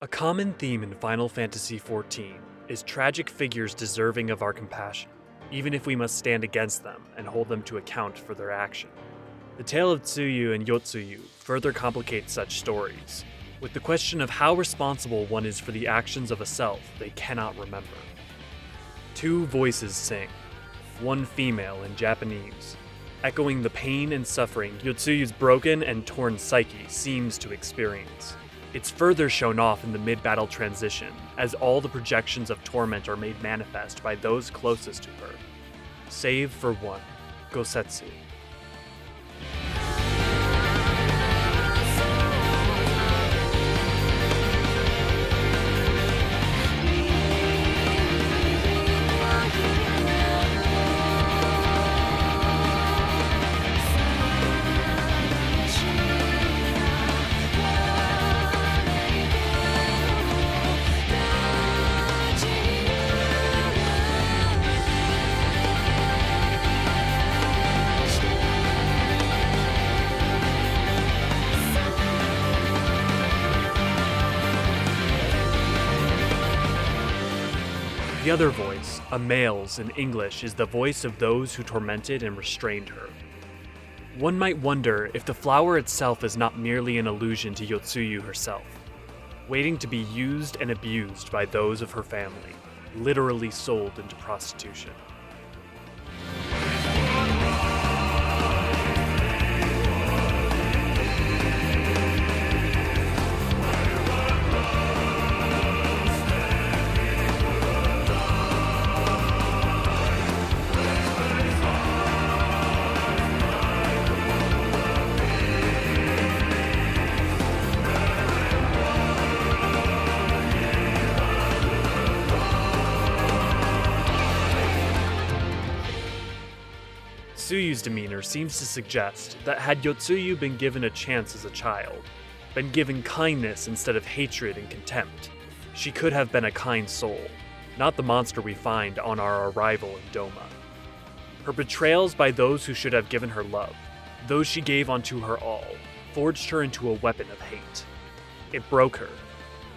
A common theme in Final Fantasy XIV is tragic figures deserving of our compassion, even if we must stand against them and hold them to account for their action. The tale of Tsuyu and Yotsuyu further complicates such stories, with the question of how responsible one is for the actions of a self they cannot remember. Two voices sing, one female in Japanese, echoing the pain and suffering Yotsuyu's broken and torn psyche seems to experience. It's further shown off in the mid-battle transition, as all the projections of torment are made manifest by those closest to her, save for one, Gosetsu. The other voice, a male's in English, is the voice of those who tormented and restrained her. One might wonder if the flower itself is not merely an allusion to Yotsuyu herself, waiting to be used and abused by those of her family, literally sold into prostitution. Tsuyu's demeanor seems to suggest that had Yotsuyu been given a chance as a child, been given kindness instead of hatred and contempt, she could have been a kind soul, not the monster we find on our arrival in Doma. Her betrayals by those who should have given her love, those she gave unto her all, forged her into a weapon of hate. It broke her.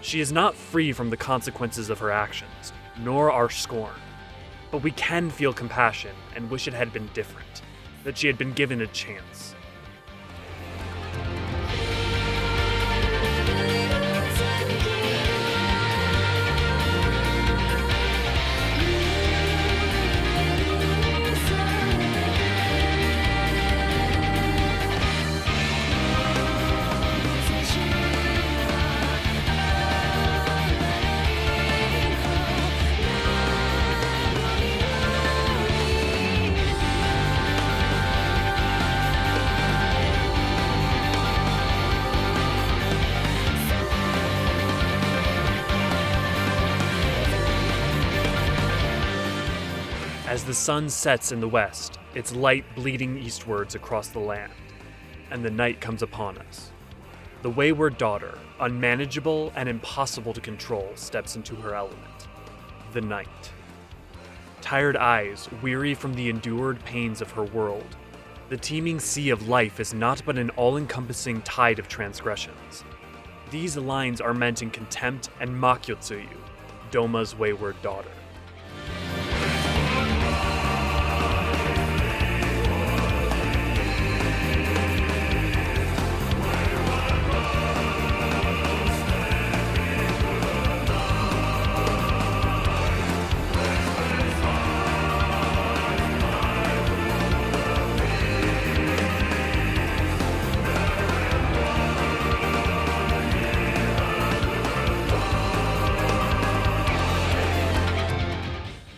She is not free from the consequences of her actions, nor our scorn. But we can feel compassion and wish it had been different, that she had been given a chance. As the sun sets in the west, its light bleeding eastwards across the land, and the night comes upon us. The wayward daughter, unmanageable and impossible to control, steps into her element, the night. Tired eyes, weary from the endured pains of her world, the teeming sea of life is not but an all-encompassing tide of transgressions. These lines are meant in contempt and mock Yotsuyu, Doma's wayward daughter.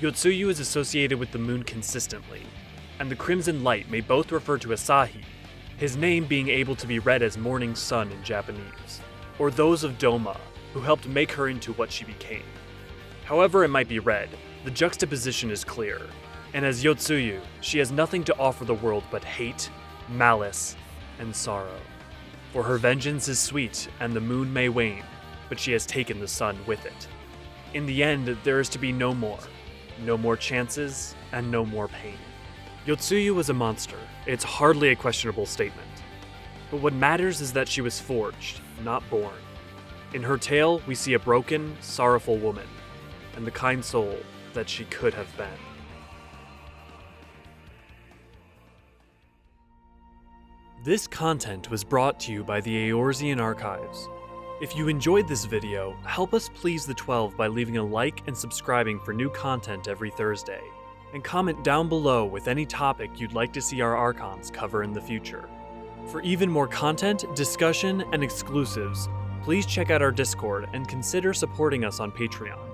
Yotsuyu is associated with the moon consistently, and the crimson light may both refer to Asahi, his name being able to be read as morning sun in Japanese, or those of Doma, who helped make her into what she became. However it might be read, the juxtaposition is clear, and as Yotsuyu, she has nothing to offer the world but hate, malice, and sorrow. For her vengeance is sweet, and the moon may wane, but she has taken the sun with it. In the end, there is to be no more chances, and no more pain. Yotsuyu was a monster. It's hardly a questionable statement. But what matters is that she was forged, not born. In her tale, we see a broken, sorrowful woman, and the kind soul that she could have been. This content was brought to you by the Eorzean Archives. If you enjoyed this video, help us please the 12 by leaving a like and subscribing for new content every Thursday. And comment down below with any topic you'd like to see our archons cover in the future. For even more content, discussion, and exclusives, please check out our Discord and consider supporting us on Patreon.